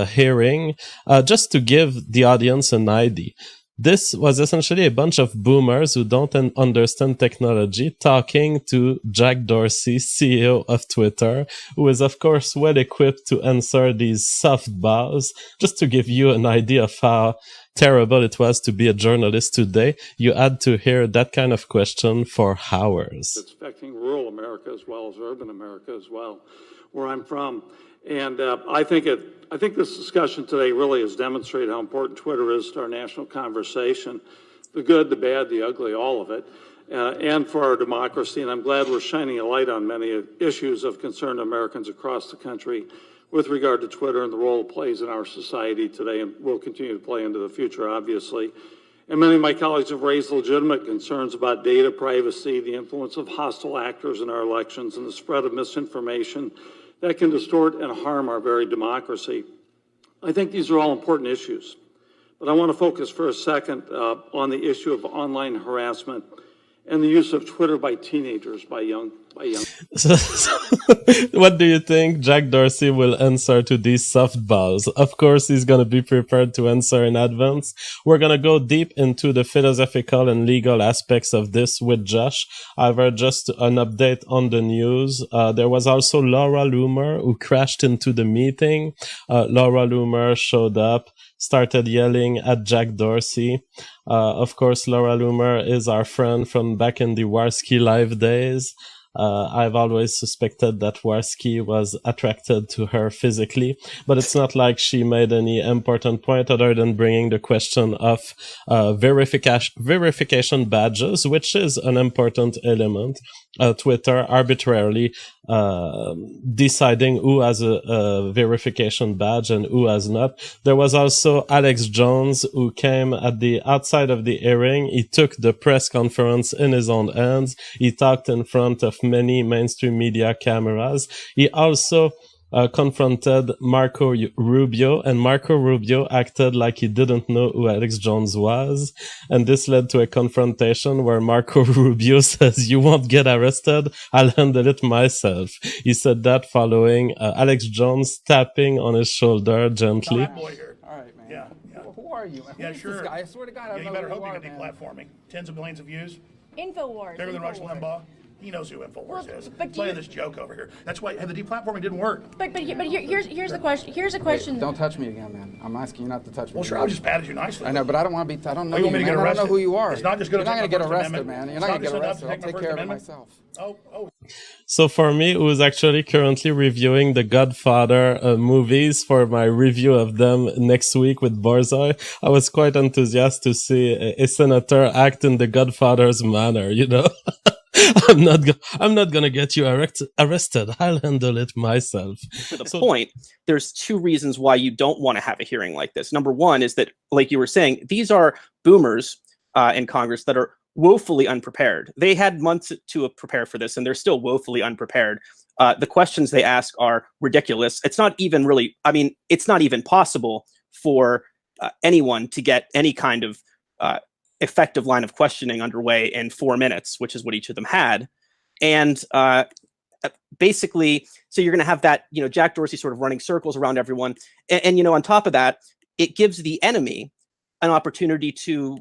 hearing, just to give the audience an idea. This was essentially a bunch of boomers who don't understand technology talking to Jack Dorsey, CEO of Twitter, who is, of course, well equipped to answer these softballs. Just to give you an idea of how terrible it was to be a journalist today, you had to hear that kind of question for hours. It's affecting rural America as well as urban America as well, where I'm from. And I think this discussion today really has demonstrated how important Twitter is to our national conversation, the good, the bad, the ugly, all of it, and for our democracy. And I'm glad we're shining a light on many issues of concern to Americans across the country with regard to Twitter and the role it plays in our society today and will continue to play into the future, obviously. And many of my colleagues have raised legitimate concerns about data privacy, the influence of hostile actors in our elections, and the spread of misinformation that can distort and harm our very democracy. I think these are all important issues, but I want to focus for a second on the issue of online harassment and the use of Twitter by teenagers, by young. So, what do you think Jack Dorsey will answer to these softballs? Of course, he's going to be prepared to answer in advance. We're going to go deep into the philosophical and legal aspects of this with Josh. However, just an update on the news. There was also Laura Loomer who crashed into the meeting. Laura Loomer showed up, started yelling at Jack Dorsey. Of course, Laura Loomer is our friend from back in the Warski Live days. I've always suspected that Warski was attracted to her physically, but it's not like she made any important point other than bringing the question of verification badges, which is an important element. Twitter arbitrarily deciding who has a verification badge and who has not. There was also Alex Jones who came at the outside of the hearing. He took the press conference in his own hands. He talked in front of many mainstream media cameras. He also confronted Marco Rubio, and Marco Rubio acted like he didn't know who Alex Jones was. And this led to a confrontation where Marco Rubio says, "You won't get arrested. I'll handle it myself." He said that following Alex Jones tapping on his shoulder gently. All right, man. Yeah. Well, who are you, man? Yeah, Who's sure. This guy? I swear to God, I don't You know better who hope you you are, get man. deplatforming. Tens of millions of views. InfoWars. Bigger than Rush InfoWars. Limbaugh. He knows who InfoWars Well, is. but Playing this joke over here. That's why the deplatforming didn't work. But here's the question. Here's a question. Don't touch me again, man. I'm asking you not to touch me. Well, sure, I just patted you nicely. I know, but I don't want to be. I don't know you you, want me to man. get I don't arrested? know who you are. It's not just good You're not to going to take get my First arrested, Amendment. man. You're It's not going to just get enough to arrested. I'll take my take First care of it Amendment. myself. Oh. So for me, who's actually currently reviewing the Godfather movies for my review of them next week with Dorsey, I was quite enthusiastic to see a senator act in the Godfather's manner, you know? I'm not gonna get you arrested. I'll handle it myself. To the point, there's two reasons why you don't want to have a hearing like this. Number one is that, like you were saying, these are boomers in Congress that are woefully unprepared. They had months to prepare for this, and they're still woefully unprepared. The questions they ask are ridiculous. It's not even really, it's not even possible for anyone to get any kind of effective line of questioning underway in 4 minutes, which is what each of them had. And basically, so you're going to have that, Jack Dorsey sort of running circles around everyone. And on top of that, it gives the enemy an opportunity to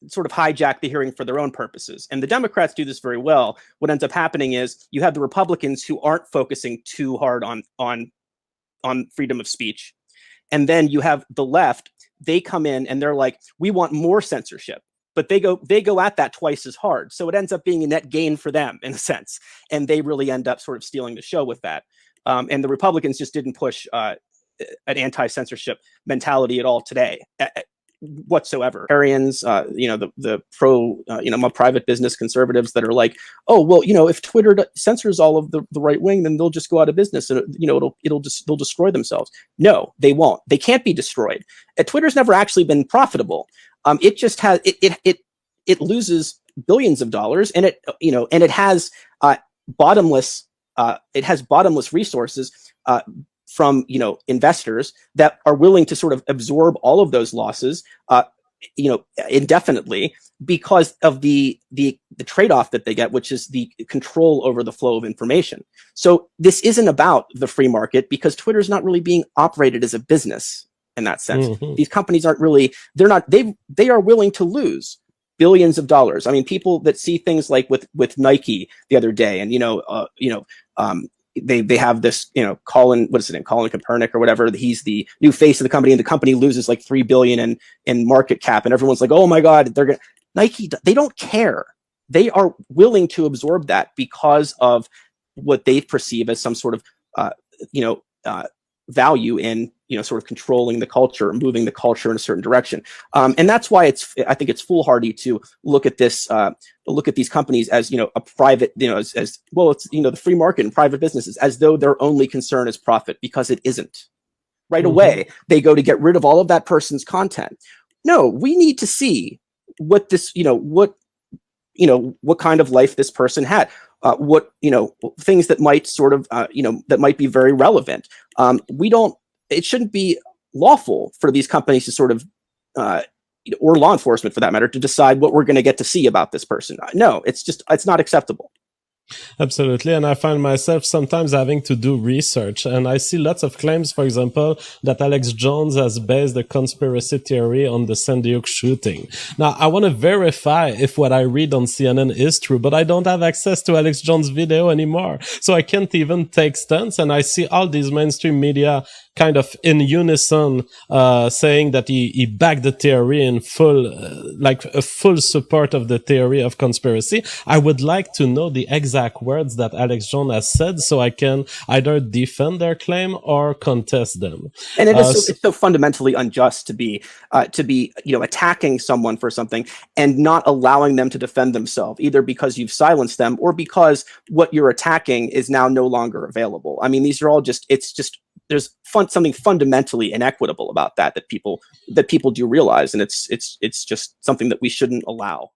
sort of hijack the hearing for their own purposes. And the Democrats do this very well. What ends up happening is you have the Republicans who aren't focusing too hard on freedom of speech. And then you have the left. They come in and they're like, we want more censorship, but they go at that twice as hard. So it ends up being a net gain for them in a sense. And they really end up sort of stealing the show with that. And the Republicans just didn't push an anti-censorship mentality at all today whatsoever. Arians, the pro, my private business conservatives that are like, oh, well, if Twitter censors all of the right wing, then they'll just go out of business and, they'll destroy themselves. No, they won't. They can't be destroyed. Twitter's never actually been profitable. It just has, it loses billions of dollars and it has bottomless resources, from investors that are willing to sort of absorb all of those losses indefinitely because of the trade-off that they get, which is the control over the flow of information. So this isn't about the free market because Twitter is not really being operated as a business in that sense. These companies aren't really, they are willing to lose billions of dollars. I mean, people that see things like with Nike the other day, and they have this, Colin, what is it name? Colin Kaepernick or whatever. He's the new face of the company, and the company loses like $3 billion in market cap, and everyone's like, oh my God, Nike. They don't care. They are willing to absorb that because of what they perceive as some sort of, value in, sort of controlling the culture, moving the culture in a certain direction. And that's why I think it's foolhardy to look at this, look at these companies as, a private, as well, it's, the free market and private businesses, as though their only concern is profit, because it isn't. Right away, they go to get rid of all of that person's content. No, we need to see what this, what kind of life this person had. What things that might sort of that might be very relevant. It shouldn't be lawful for these companies to sort of or law enforcement for that matter to decide what we're going to get to see about this person. No, it's not acceptable. Absolutely. And I find myself sometimes having to do research, and I see lots of claims, for example, that Alex Jones has based the conspiracy theory on the Sandy Hook shooting. Now, I want to verify if what I read on CNN is true, but I don't have access to Alex Jones' video anymore. So I can't even take stance. And I see all these mainstream media kind of in unison, saying that he backed the theory in full, like a full support of the theory of conspiracy. I would like to know the exact words that Alex Jones has said so I can either defend their claim or contest them. And it's so fundamentally unjust to be attacking someone for something and not allowing them to defend themselves, either because you've silenced them or because what you're attacking is now no longer available. I mean, these are all there's something fundamentally inequitable about that people do realize, and it's just something that we shouldn't allow.